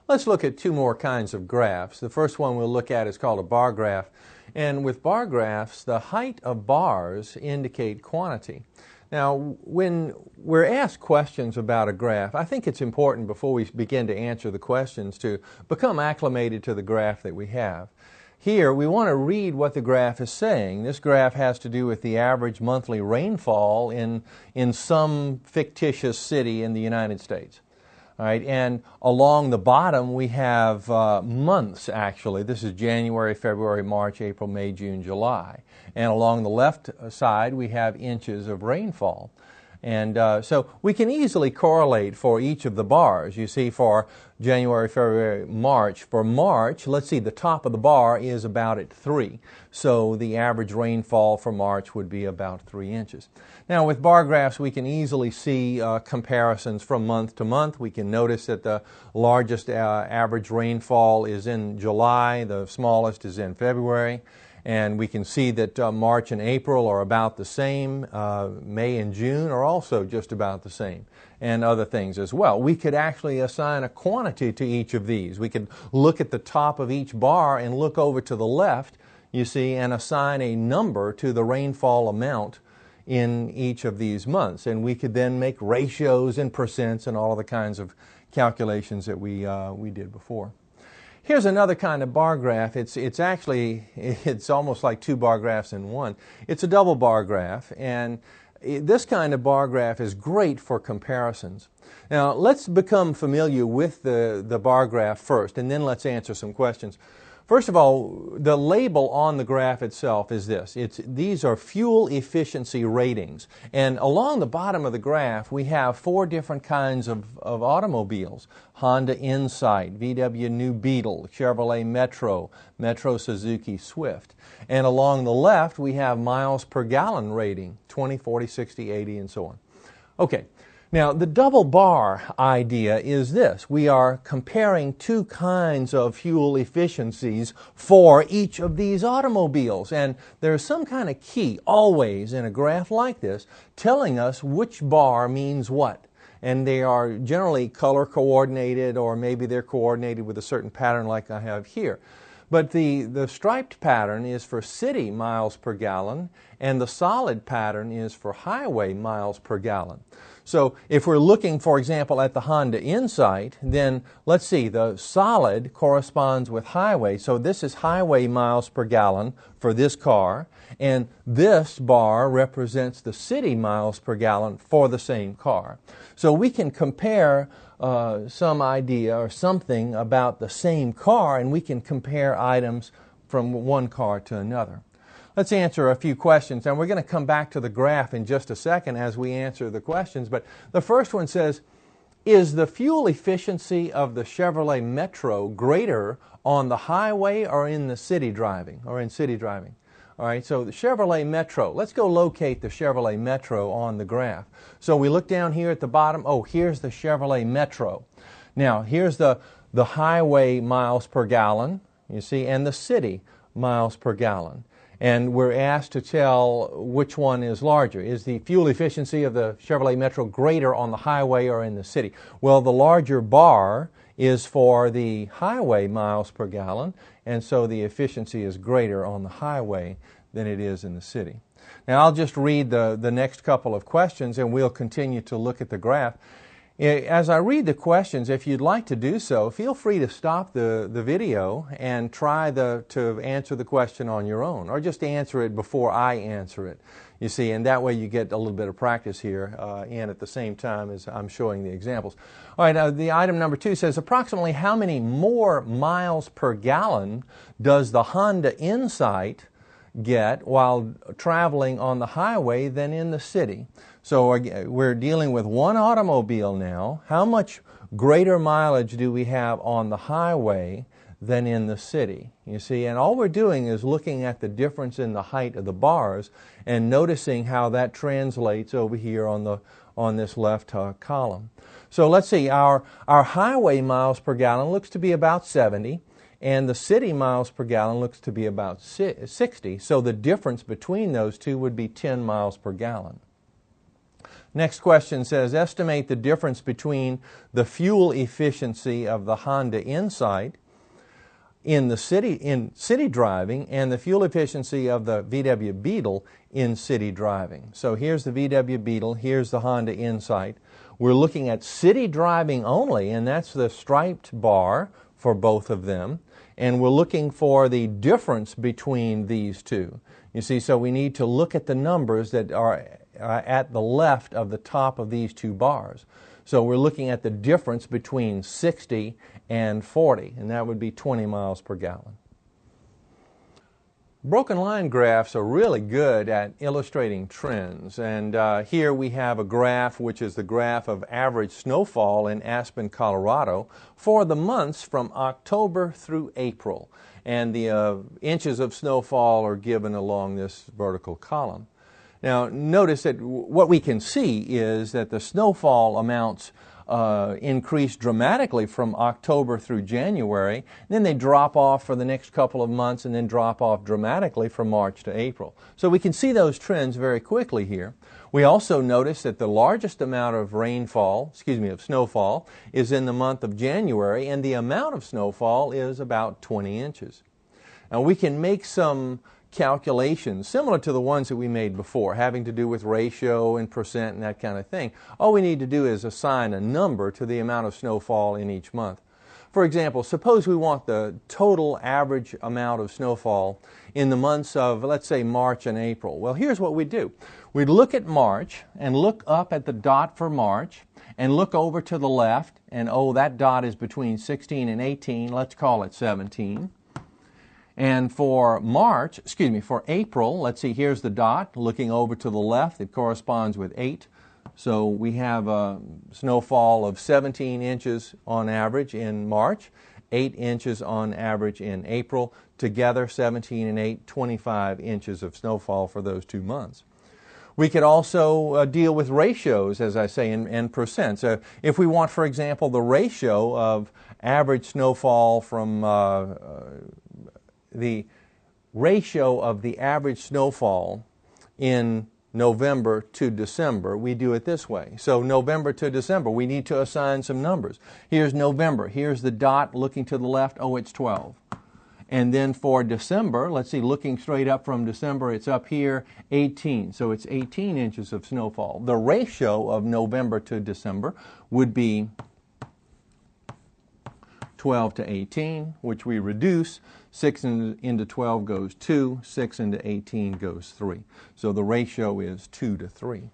Let's look at two more kinds of graphs. The first one we'll look at is called a bar graph. And with bar graphs, the height of bars indicate quantity. Now, when we're asked questions about a graph, I think it's important before we begin to answer the questions to become acclimated to the graph that we have. Here, we want to read what the graph is saying. This graph has to do with the average monthly rainfall in some fictitious city in the United States. All right, and along the bottom we have months actually. This is January, February, March, April, May, June, July. And along the left side we have inches of rainfall. And so we can easily correlate for each of the bars. You see, for January, February, March. For March, let's see, the top of the bar is about at 3. So the average rainfall for March would be about 3 inches. Now with bar graphs, we can easily see comparisons from month to month. We can notice that the largest average rainfall is in July, the smallest is in February. And we can see that March and April are about the same. May and June are also just about the same, and other things as well. We could actually assign a quantity to each of these. We could look at the top of each bar and look over to the left, you see, and assign a number to the rainfall amount in each of these months. And we could then make ratios and percents and all the kinds of calculations that we did before. Here's another kind of bar graph. It's almost like two bar graphs in one. It's a double bar graph, and this kind of bar graph is great for comparisons. Now let's become familiar with the bar graph first, and then let's answer some questions. First of all, the label on the graph itself is this. These are fuel efficiency ratings. And along the bottom of the graph, we have 4 different kinds of automobiles. Honda Insight, VW New Beetle, Chevrolet Metro, Metro Suzuki Swift. And along the left, we have miles per gallon rating, 20, 40, 60, 80, and so on. Okay. Now, the double bar idea is this. We are comparing 2 kinds of fuel efficiencies for each of these automobiles. And there's some kind of key always in a graph like this telling us which bar means what. And they are generally color coordinated, or maybe they're coordinated with a certain pattern like I have here. But the striped pattern is for city miles per gallon, and the solid pattern is for highway miles per gallon. So if we're looking, for example, at the Honda Insight, then let's see, the solid corresponds with highway. So this is highway miles per gallon for this car, and this bar represents the city miles per gallon for the same car. So we can compare some idea or something about the same car, and we can compare items from one car to another. Let's answer a few questions, and we're going to come back to the graph in just a second as we answer the questions. But the first one says, is the fuel efficiency of the Chevrolet Metro greater on the highway or in the city driving, All right, so the Chevrolet Metro, let's go locate the Chevrolet Metro on the graph. So we look down here at the bottom. Oh, here's the Chevrolet Metro. Now, here's the highway miles per gallon, you see, and the city miles per gallon. And we're asked to tell which one is larger. Is the fuel efficiency of the Chevrolet Metro greater on the highway or in the city? Well, the larger bar is for the highway miles per gallon, and so the efficiency is greater on the highway than it is in the city. Now I'll just read the next couple of questions, and we'll continue to look at the graph. As I read the questions, if you'd like to do so, feel free to stop the video and try to answer the question on your own, or just answer it before I answer it. You see, and that way you get a little bit of practice here, and at the same time as I'm showing the examples. All right, the item number 2 says, approximately how many more miles per gallon does the Honda Insight get while traveling on the highway than in the city? So we're dealing with one automobile now. How much greater mileage do we have on the highway than in the city? You see, and all we're doing is looking at the difference in the height of the bars and noticing how that translates over here on this left column. So let's see, our highway miles per gallon looks to be about 70. And the city miles per gallon looks to be about 60. So the difference between those two would be 10 miles per gallon. Next question says, estimate the difference between the fuel efficiency of the Honda Insight in city driving and the fuel efficiency of the VW Beetle in city driving. So here's the VW Beetle, here's the Honda Insight. We're looking at city driving only, and that's the striped bar for both of them. And we're looking for the difference between these two. You see, so we need to look at the numbers that are at the left of the top of these two bars. So we're looking at the difference between 60 and 40, and that would be 20 miles per gallon. Broken line graphs are really good at illustrating trends, and here we have a graph which is the graph of average snowfall in Aspen, Colorado for the months from October through April, and the inches of snowfall are given along this vertical column. Now notice that what we can see is that the snowfall amounts increase dramatically from October through January, then they drop off for the next couple of months and then drop off dramatically from March to April. So we can see those trends very quickly here. We also notice that the largest amount of snowfall is in the month of January, and the amount of snowfall is about 20 inches. Now we can make some calculations similar to the ones that we made before, having to do with ratio and percent and that kind of thing. All we need to do is assign a number to the amount of snowfall in each month. For example, suppose we want the total average amount of snowfall in the months of, let's say, March and April. Well, here's what we'd do. We'd look at March and look up at the dot for March and look over to the left, and that dot is between 16 and 18. Let's call it 17. And for April, let's see, here's the dot looking over to the left. It corresponds with 8. So we have a snowfall of 17 inches on average in March, 8 inches on average in April. Together, 17 and 8, 25 inches of snowfall for those 2 months. We could also deal with ratios, as I say, and percent. So if we want, for example, the ratio of average snowfall from the ratio of the average snowfall in November to December, we do it this way. So November to December, we need to assign some numbers. Here's November. Here's the dot looking to the left. It's 12. And then for December, let's see, looking straight up from December, it's up here, 18. So it's 18 inches of snowfall. The ratio of November to December would be 12 to 18, which we reduce. 6 into 12 goes 2, 6 into 18 goes 3. So the ratio is 2 to 3.